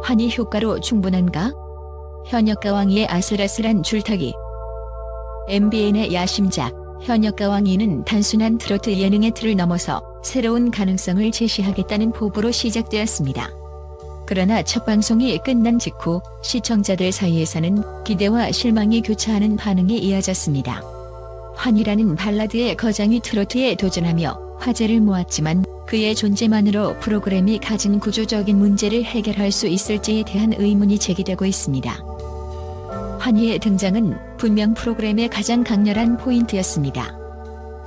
환희 효과로 충분한가? 현역가 왕이의 아슬아슬한 줄타기. MBN의 야심작 현역가 왕이는 단순한 트로트 예능의 틀을 넘어서 새로운 가능성을 제시하겠다는 포부로 시작되었습니다. 그러나 첫 방송이 끝난 직후 시청자들 사이에서는 기대와 실망이 교차하는 반응이 이어졌습니다. 환희라는 발라드의 거장이 트로트에 도전하며 화제를 모았지만 그의 존재만으로 프로그램이 가진 구조적인 문제를 해결할 수 있을지에 대한 의문이 제기되고 있습니다. 환희의 등장은 분명 프로그램의 가장 강렬한 포인트였습니다.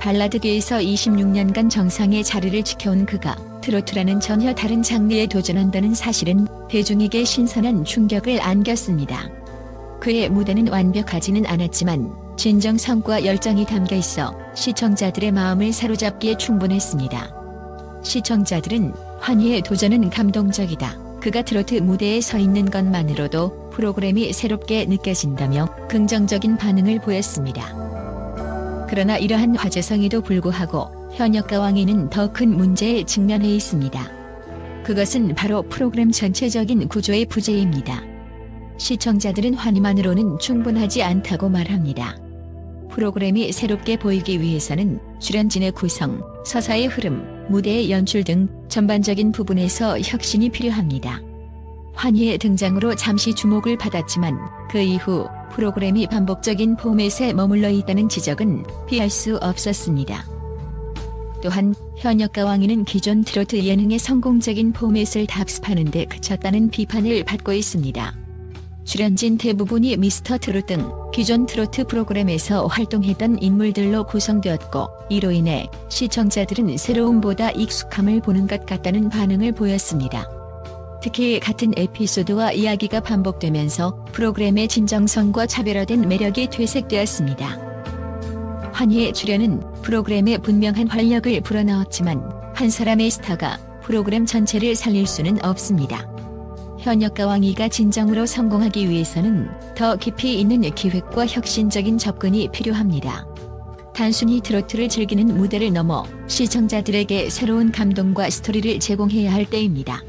발라드계에서 26년간 정상의 자리를 지켜온 그가 트로트라는 전혀 다른 장르에 도전한다는 사실은 대중에게 신선한 충격을 안겼습니다. 그의 무대는 완벽하지는 않았지만 진정성과 열정이 담겨 있어 시청자들의 마음을 사로잡기에 충분했습니다. 시청자들은 환희의 도전은 감동적이다. 그가 트로트 무대에 서 있는 것만으로도 프로그램이 새롭게 느껴진다며 긍정적인 반응을 보였습니다. 그러나 이러한 화제성에도 불구하고 현역가 왕이는 더 큰 문제에 직면해 있습니다. 그것은 바로 프로그램 전체적인 구조의 부재입니다. 시청자들은 환희만으로는 충분하지 않다고 말합니다. 프로그램이 새롭게 보이기 위해서는 출연진의 구성, 서사의 흐름, 무대의 연출 등 전반적인 부분에서 혁신이 필요합니다. 환희의 등장으로 잠시 주목을 받았지만 그 이후 프로그램이 반복적인 포맷에 머물러 있다는 지적은 피할 수 없었습니다. 또한 현역가 왕이는 기존 트로트 예능의 성공적인 포맷을 답습하는 데 그쳤다는 비판을 받고 있습니다. 출연진 대부분이 미스터 트롯 등 기존 트로트 프로그램에서 활동했던 인물들로 구성되었고 이로 인해 시청자들은 새로움보다 익숙함을 보는 것 같다는 반응을 보였습니다. 특히 같은 에피소드와 이야기가 반복되면서 프로그램의 진정성과 차별화된 매력이 퇴색되었습니다. 환희의 출연은 프로그램에 분명한 활력을 불어넣었지만 한 사람의 스타가 프로그램 전체를 살릴 수는 없습니다. 현역가 왕이가 진정으로 성공하기 위해서는 더 깊이 있는 기획과 혁신적인 접근이 필요합니다. 단순히 트로트를 즐기는 무대를 넘어 시청자들에게 새로운 감동과 스토리를 제공해야 할 때입니다.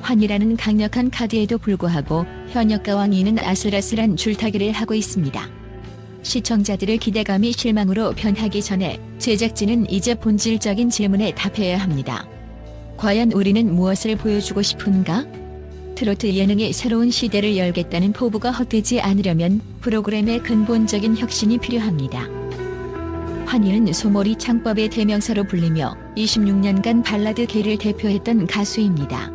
환희라는 강력한 카드에도 불구하고 현역가 왕이는 아슬아슬한 줄타기를 하고 있습니다. 시청자들의 기대감이 실망으로 변하기 전에 제작진은 이제 본질적인 질문에 답해야 합니다. 과연 우리는 무엇을 보여주고 싶은가? 트로트 예능의 새로운 시대를 열겠다는 포부가 헛되지 않으려면 프로그램의 근본적인 혁신이 필요합니다. 환희는 소몰이 창법의 대명사로 불리며 26년간 발라드계를 대표했던 가수입니다.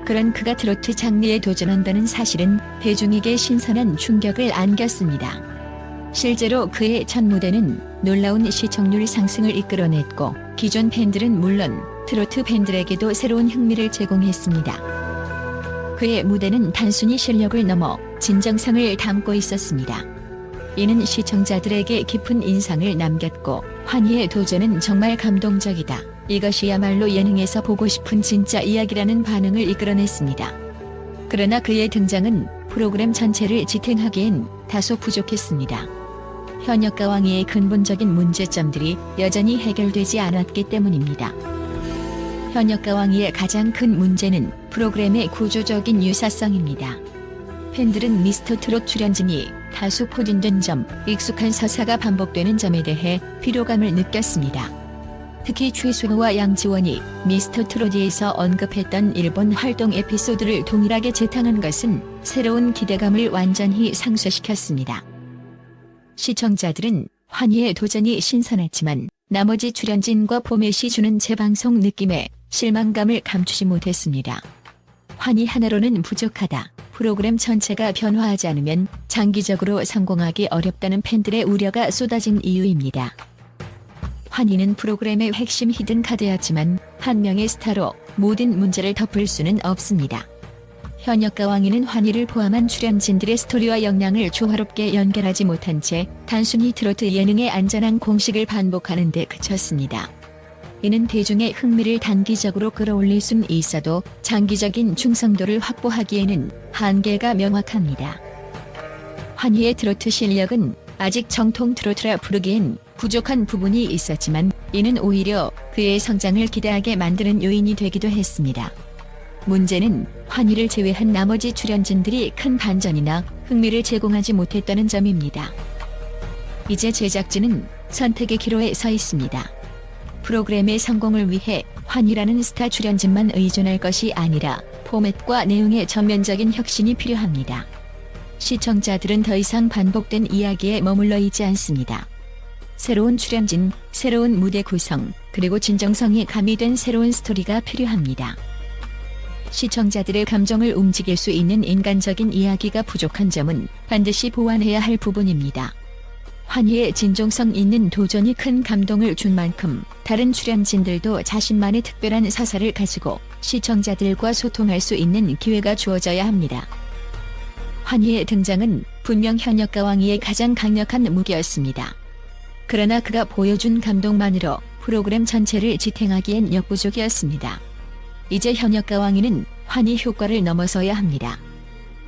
그런 그가 트로트 장르에 도전한다는 사실은 대중에게 신선한 충격을 안겼습니다. 실제로 그의 첫 무대는 놀라운 시청률 상승을 이끌어냈고 기존 팬들은 물론 트로트 팬들에게도 새로운 흥미를 제공했습니다. 그의 무대는 단순히 실력을 넘어 진정성을 담고 있었습니다. 이는 시청자들에게 깊은 인상을 남겼고 환희의 도전은 정말 감동적이다. 이것이야말로 예능에서 보고 싶은 진짜 이야기라는 반응을 이끌어냈습니다. 그러나 그의 등장은 프로그램 전체를 지탱하기엔 다소 부족했습니다. 현역가 왕이의 근본적인 문제점들이 여전히 해결되지 않았기 때문입니다. 현역가 왕이의 가장 큰 문제는 프로그램의 구조적인 유사성입니다. 팬들은 미스터 트롯 출연진이 다소 코딘된 점, 익숙한 서사가 반복되는 점에 대해 피로감을 느꼈습니다. 특히 최수호와 양지원이 미스터 트롯에서 언급했던 일본 활동 에피소드를 동일하게 재탕한 것은 새로운 기대감을 완전히 상쇄시켰습니다. 시청자들은 환희의 도전이 신선했지만 나머지 출연진과 포맷이 주는 재방송 느낌에 실망감을 감추지 못했습니다. 환희 하나로는 부족하다. 프로그램 전체가 변화하지 않으면 장기적으로 성공하기 어렵다는 팬들의 우려가 쏟아진 이유입니다. 환희는 프로그램의 핵심 히든카드였지만 한 명의 스타로 모든 문제를 덮을 수는 없습니다. 현역가 왕이는 환희를 포함한 출연진들의 스토리와 역량을 조화롭게 연결하지 못한 채 단순히 트로트 예능의 안전한 공식을 반복하는 데 그쳤습니다. 이는 대중의 흥미를 단기적으로 끌어올릴 수는 있어도 장기적인 충성도를 확보하기에는 한계가 명확합니다. 환희의 트로트 실력은 아직 정통 트로트라 부르기엔 부족한 부분이 있었지만 이는 오히려 그의 성장을 기대하게 만드는 요인이 되기도 했습니다. 문제는 환희를 제외한 나머지 출연진들이 큰 반전이나 흥미를 제공하지 못했다는 점입니다. 이제 제작진은 선택의 기로에 서 있습니다. 프로그램의 성공을 위해 환희라는 스타 출연진만 의존할 것이 아니라 포맷과 내용의 전면적인 혁신이 필요합니다. 시청자들은 더 이상 반복된 이야기에 머물러 있지 않습니다. 새로운 출연진, 새로운 무대 구성, 그리고 진정성이 가미된 새로운 스토리가 필요합니다. 시청자들의 감정을 움직일 수 있는 인간적인 이야기가 부족한 점은 반드시 보완해야 할 부분입니다. 환희의 진정성 있는 도전이 큰 감동을 준 만큼 다른 출연진들도 자신만의 특별한 서사를 가지고 시청자들과 소통할 수 있는 기회가 주어져야 합니다. 환희의 등장은 분명 현역과 왕희의 가장 강력한 무기였습니다. 그러나 그가 보여준 감동만으로 프로그램 전체를 지탱하기엔 역부족이었습니다. 이제 현역과 왕희는 환희 효과를 넘어서야 합니다.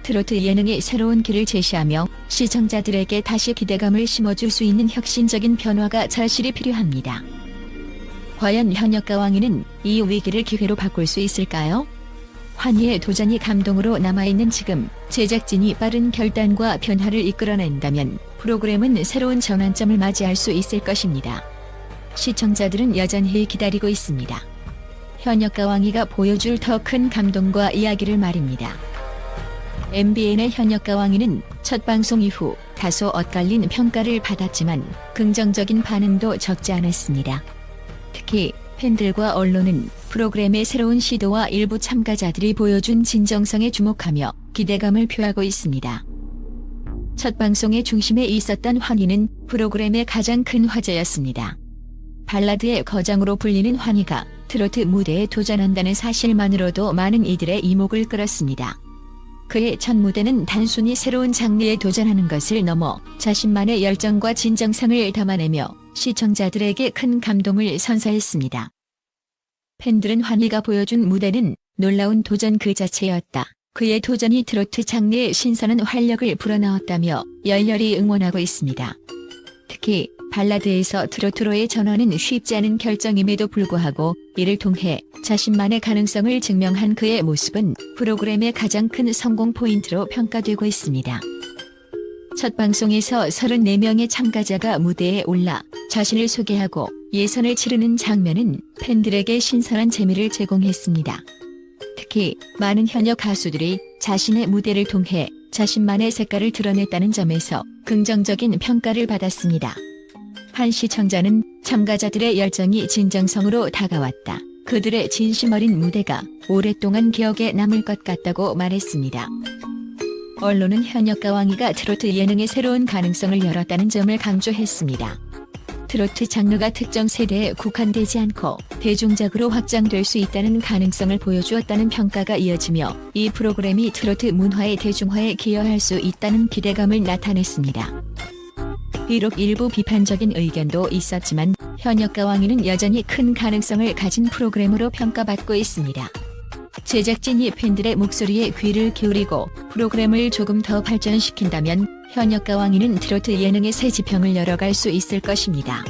트로트 예능의 새로운 길을 제시하며 시청자들에게 다시 기대감을 심어줄 수 있는 혁신적인 변화가 절실히 필요합니다. 과연 현역과 왕희는 이 위기를 기회로 바꿀 수 있을까요? 환희의 도전이 감동으로 남아있는 지금 제작진이 빠른 결단과 변화를 이끌어낸다면 프로그램은 새로운 전환점을 맞이할 수 있을 것입니다. 시청자들은 여전히 기다리고 있습니다. 현역과 왕희가 보여줄 더 큰 감동과 이야기를 말입니다. MBN의 현역과 왕희는 첫 방송 이후 다소 엇갈린 평가를 받았지만 긍정적인 반응도 적지 않았습니다. 특히 팬들과 언론은 프로그램의 새로운 시도와 일부 참가자들이 보여준 진정성에 주목하며 기대감을 표하고 있습니다. 첫 방송의 중심에 있었던 환희는 프로그램의 가장 큰 화제였습니다. 발라드의 거장으로 불리는 환희가 트로트 무대에 도전한다는 사실만으로도 많은 이들의 이목을 끌었습니다. 그의 첫 무대는 단순히 새로운 장르에 도전하는 것을 넘어 자신만의 열정과 진정성을 담아내며 시청자들에게 큰 감동을 선사했습니다. 팬들은 환희가 보여준 무대는 놀라운 도전 그 자체였다. 그의 도전이 트로트 장르에 신선한 활력을 불어넣었다며 열렬히 응원하고 있습니다. 특히 발라드에서 트로트로의 전환은 쉽지 않은 결정임에도 불구하고 이를 통해 자신만의 가능성을 증명한 그의 모습은 프로그램의 가장 큰 성공 포인트로 평가되고 있습니다. 첫 방송에서 34명의 참가자가 무대에 올라 자신을 소개하고 예선을 치르는 장면은 팬들에게 신선한 재미를 제공했습니다. 특히 많은 현역 가수들이 자신의 무대를 통해 자신만의 색깔을 드러냈다는 점에서 긍정적인 평가를 받았습니다. 한 시청자는 참가자들의 열정이 진정성으로 다가왔다. 그들의 진심 어린 무대가 오랫동안 기억에 남을 것 같다고 말했습니다. 언론은 현역과 왕희가 트로트 예능의 새로운 가능성을 열었다는 점을 강조했습니다. 트로트 장르가 특정 세대에 국한되지 않고 대중적으로 확장될 수 있다는 가능성을 보여주었다는 평가가 이어지며 이 프로그램이 트로트 문화의 대중화에 기여할 수 있다는 기대감을 나타냈습니다. 비록 일부 비판적인 의견도 있었지만 현역과 왕희는 여전히 큰 가능성을 가진 프로그램으로 평가받고 있습니다. 제작진이 팬들의 목소리에 귀를 기울이고 프로그램을 조금 더 발전시킨다면 현역과 왕희는 트로트 예능의 새 지평을 열어갈 수 있을 것입니다.